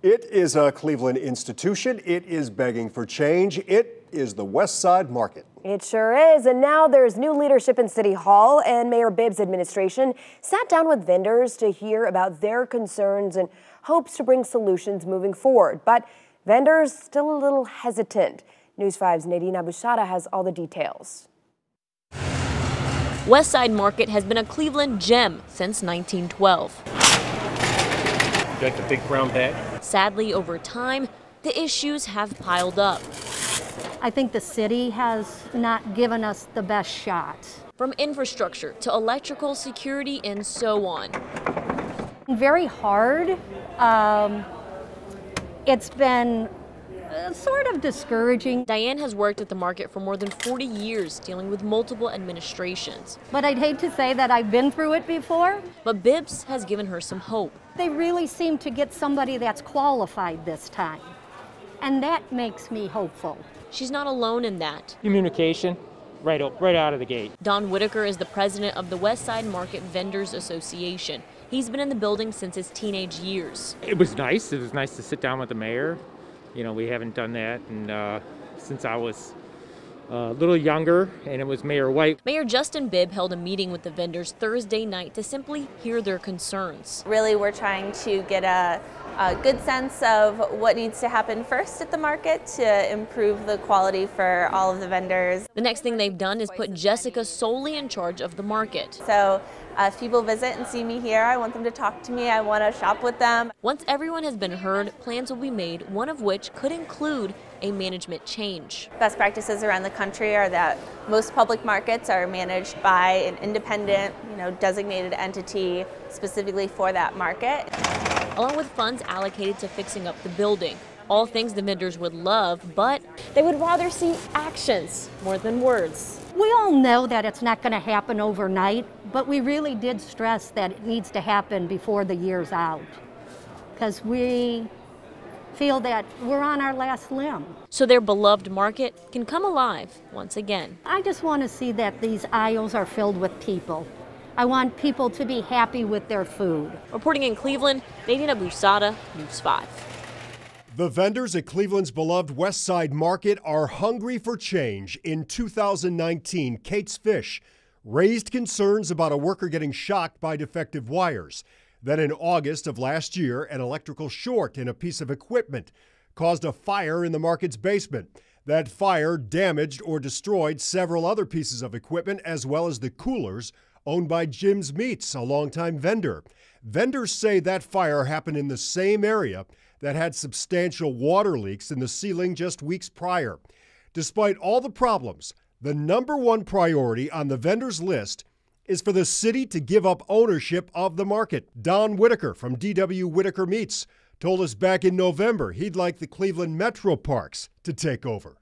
It is a Cleveland institution. It is begging for change. It is the West Side Market. It sure is. And now there's new leadership in City Hall, and Mayor Bibb's administration sat down with vendors to hear about their concerns and hopes to bring solutions moving forward. But vendors still a little hesitant. News 5's Nadine Aboushada has all the details. West Side Market has been a Cleveland gem since 1912. You like the big brown bag? Sadly, over time, the issues have piled up. I think the city has not given us the best shot. From infrastructure to electrical security and so on. Very hard. It's been sort of discouraging. Diane has worked at the market for more than 40 years, dealing with multiple administrations. But I'd hate to say that I've been through it before. But Bibb's has given her some hope. They really seem to get somebody that's qualified this time. And that makes me hopeful. She's not alone in that. Communication, right out of the gate. Don Whitaker is the president of the West Side Market Vendors Association. He's been in the building since his teenage years. It was nice. It was nice to sit down with the mayor. You know, we haven't done that since I was a little younger, and it was Mayor White. Mayor Justin Bibb held a meeting with the vendors Thursday night to simply hear their concerns. Really, we're trying to get a good sense of what needs to happen first at the market to improve the quality for all of the vendors. The next thing they've done is put Jessica solely in charge of the market. So if people visit and see me here, I want them to talk to me. I want to shop with them. Once everyone has been heard, plans will be made, one of which could include a management change. Best practices around the country are that most public markets are managed by an independent, designated entity specifically for that market, along with funds allocated to fixing up the building. All things the vendors would love, but they would rather see actions more than words. We all know that it's not going to happen overnight, but we really did stress that it needs to happen before the year's out, because we feel that we're on our last limb. So their beloved market can come alive once again. I just want to see that these aisles are filled with people. I want people to be happy with their food. Reporting in Cleveland, Nadine Aboushada, News 5. The vendors at Cleveland's beloved West Side Market are hungry for change. In 2019, Kate's Fish raised concerns about a worker getting shocked by defective wires. Then in August of last year, an electrical short in a piece of equipment caused a fire in the market's basement. That fire damaged or destroyed several other pieces of equipment, as well as the coolers owned by Jim's Meats, a longtime vendor. Vendors say that fire happened in the same area that had substantial water leaks in the ceiling just weeks prior. Despite all the problems, the #1 priority on the vendors' list is for the city to give up ownership of the market. Don Whitaker from DW Whitaker Meats told us back in November he'd like the Cleveland Metro Parks to take over.